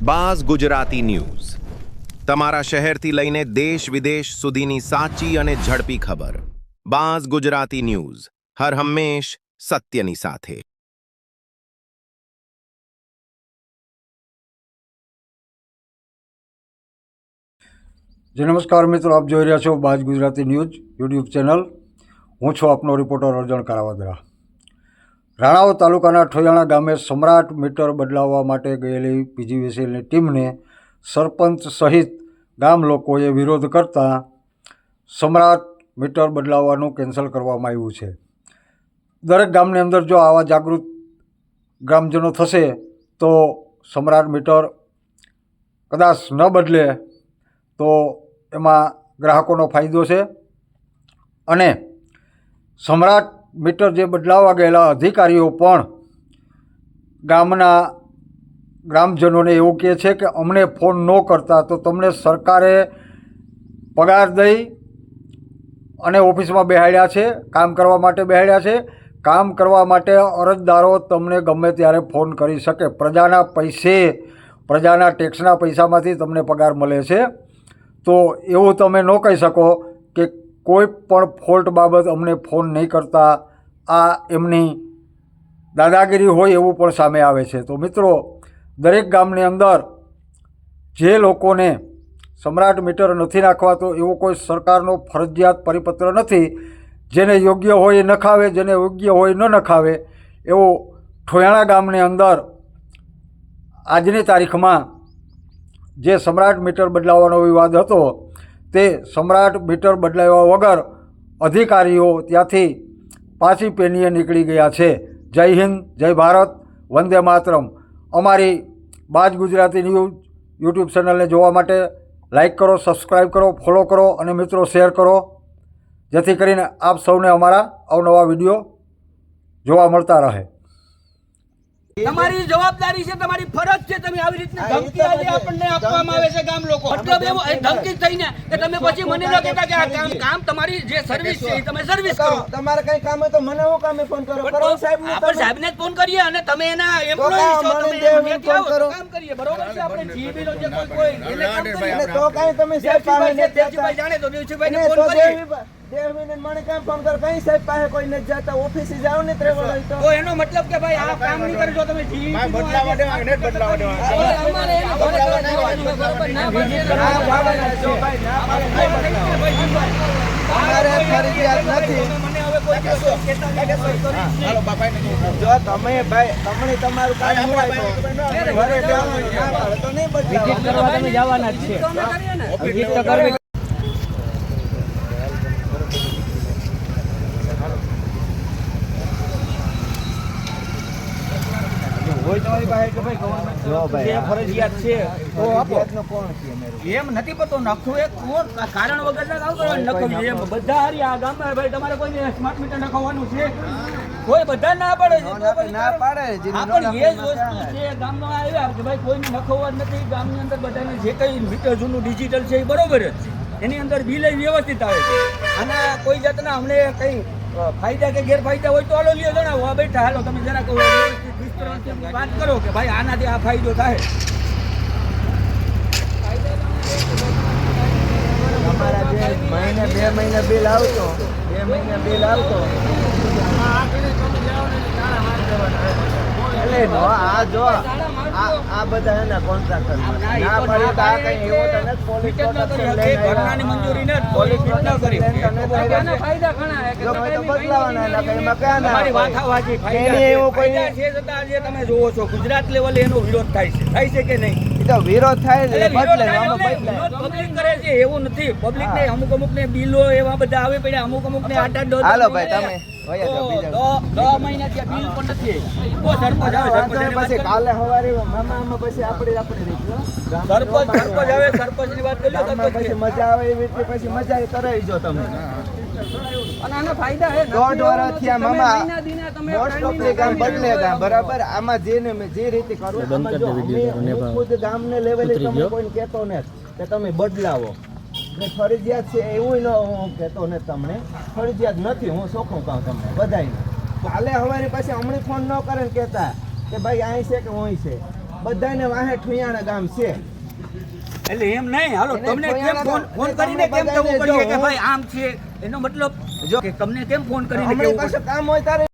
Buzz Gujarati news તમારા શહેરથી લઈને દેશ વિદેશ સુધીની સાચી અને ઝડપી ખબર। બાઝ ગુજરાતી ન્યૂઝ હર હંમેશ સત્યની સાથે। जी नमस्कार मित्रों, आप જોઈ રહ્યા છો buzz Gujarati news YouTube channel. હું છું આપનો રિપોર્ટર અર્જણ કારાવદરા। રાણાઓ તાલુકાના ઠોયાણા ગામે સમ્રાટ મીટર બદલાવવા માટે ગયેલી પીજીવીસીએલની ટીમને સરપંચ સહિત ગામ લોકોએ વિરોધ કરતા સમ્રાટ મીટર બદલાવવાનું કેન્સલ કરવામાં આવ્યું છે। દરેક ગામની અંદર જો આવા જાગૃત ગ્રામજનો થશે તો સમ્રાટ મીટર કદાચ ન બદલે તો એમાં ગ્રાહકોનો ફાયદો છે। અને સમ્રાટ મીટર જે બદલાવવા ગયેલા અધિકારીઓ પણ ગામના ગ્રામજનોને એવું કહે છે કે અમને ફોન ન કરતા તો તમને સરકારે પગાર દઈ અને ઓફિસમાં બેહાડ્યા છે, કામ કરવા માટે બેહાડ્યા છે। કામ કરવા માટે અરજદારો તમને ગમે ત્યારે ફોન કરી શકે। પ્રજાના પૈસે, પ્રજાના ટેક્સના પૈસામાંથી તમને પગાર મળે છે। તો એવું તમે ન કહી શકો કે કોઈ પણ ફોલ્ટ બાબત અમને ફોન નહીં કરતા। આ એમની દાદાગીરી હોય એવું પણ સામે આવે છે। તો મિત્રો, દરેક ગામની અંદર જે લોકોને સમ્રાટ મીટર નથી નાખવા તો એવો કોઈ સરકારનો ફરજિયાત પરિપત્ર નથી। જેને યોગ્ય હોય એ નખાવે, જેને યોગ્ય હોય ન નખાવે। એવો ઠોયાણા ગામની અંદર આજની તારીખમાં જે સમ્રાટ મીટર બદલાવવાનો વિવાદ હતો તે સમ્રાટ મીટર બદલાવ્યા વગર અધિકારીઓ ત્યાંથી પાછી પેનીએ નીકળી ગયા છે। જય હિન્દ, જય ભારત, વંદે માતરમ। અમારી બાઝ ગુજરાતી ન્યૂઝ યુટ્યુબ ચેનલને જોવા માટે લાઈક કરો, સબસ્ક્રાઈબ કરો, ફોલો કરો અને મિત્રો શેર કરો, જેથી કરીને આપ સૌને અમારા અવનવા વિડીયો જોવા મળતા રહે। તમારી જવાબદારી છે, તમારી ફરજ છે। તમે આવી રીતની ધમકી આજે આપણને આપવામાં આવે છે ગામ લોકો, મતલબ એવો ધમકી થઈને કે તમે પછી મને ન કહેતા કે આ કામ તમારી જે સર્વિસ છે તમે સર્વિસ કરો। તમારે કઈ કામ હોય તો મને હું કામે ફોન કરો, કરો સાહેબને, આપણે સાહેબને જ ફોન કરીએ અને તમે એના એમ્પ્લોયી છો, તમે ફોન કરો, કામ કરીએ, બરોબર છે। આપણે જીબી નો જે કોઈ એને કામ કરીએ તો કઈ તમે સાહેબ પાસે દેવજીભાઈ જાણે તો દેવજીભાઈને ફોન કરીએ। દેવજીભાઈને મને કામ ફોન કરો, કઈ સાહેબ પાસે કોઈ ન જાતા, ઓફિસે જાવ ને ત્રેવળ હોય તો એનો મતલબ કે ભાઈ આ કામ નહીં કરજો તમે જીબી બદલાવા દેવા, નેટ બદલાવા દેવા, અમારે એને બદલાવા દેવાનું બરોબર ના અમારે ફરજિયાત નથી। જો તમે ભાઈ તમને તમારું કામ હોય તો ઘરે જવાનું તો નહીં બદલાવા, તમે જવાના જ છે વિઝિટ તો કરવી। ફરજિયાત છે તો આપો, એમ નથી પડતો નખવું એક કારણ વગર નખવું એમ બધા હારી આ ગામમાં ભાઈ તમારે કોઈ સ્માર્ટ મીટર નખાવવાનું છે કોઈ બધા ના પાડે છે, ના પાડે પણ એ જ વસ્તુ છે ગામમાં આવ્યા કે ભાઈ કોઈને નખવવા નથી। ગામની અંદર બધાને જે કઈ મીટર જૂનું ડિજિટલ છે એ બરોબર જ, એની અંદર બિલ વ્યવસ્થિત આવે છે અને કોઈ જાતના અમને કઈ ફાયદા કે ગેરફાયદા હોય તો હાલો લ્યો જણાવો। આ બેઠા હાલો તમે જરાક વાત કરો કે ભાઈ આનાથી આ ફાયદો થાય। અમારા જે મહિને 2 મહિને બિલ આવતો, 2 મહિને બિલ આવતો એટલે નો આ જો આ બધા એના કોન્ટ્રાક્ટર ના પડે તો આ કઈ એવો તો નથી, પોલીસ ઘરનાની મંજૂરી ને પોલીસ ન કરી એના ફાયદા ઘણા છે કે તો બદલાવાના ના કઈ મકાન તમારી વાત આવાજી ફાયદા એવો કોઈ છે છતાં આજે તમે જોવો છો ગુજરાત લેવલે એનો વિરોધ થાય છે કે નહીં? એ તો વિરોધ થાય એટલે બદલે પબ્લિક કરે છે એવું નથી। પબ્લિક ને અમુક ને બિલો એવા બધા આવે પડ્યા, અમુક ને 8-8 હાલો ભાઈ તમે મહિના ત્યાં બિલ પણ નથી। સરપંચ આવે, પછી કાલે સવારે મામા પછી આપણે સરપંચ આવે, સરપંચ ની વાત કરી લો, પછી મજા આવે એવી રીતે પછી મજા કરાવી જો તમે। અને આના ફાયદા હે 1.5 વર્ષ થયા મામા, મોસ્ટ ઓફ ધી કામ બદલેગા બરાબર। આમાં જે રીતે કરો ખુદ ગામને લેવલે તમે કોઈને કહેતો નથી કે તમે બદલાવો, ફરજિયાત છે એવું ન હું કહેતો નથી તમને, ફરજિયાત નથી, હું ચોખ્ખું કહું તમને બધાને। કાલે સવારે પછી હમણાં ફોન ન કરે ને કહેતા કે ભાઈ અહીં છે કે હું છે, બધાને વાહે ઠુયાણા ગામ છે. એટલે એમ નહીં, હાલો એને તમને કેમ ખોયાના ફોન તો કરીને કેમ તમને કહેવું બધાને પડે કે જો. ભાઈ આમ છે, એનો મતલબ જો. કે તમને કેમ ફોન કરીને હમણાં કહેવું પડે? કશું કામ હોય તારે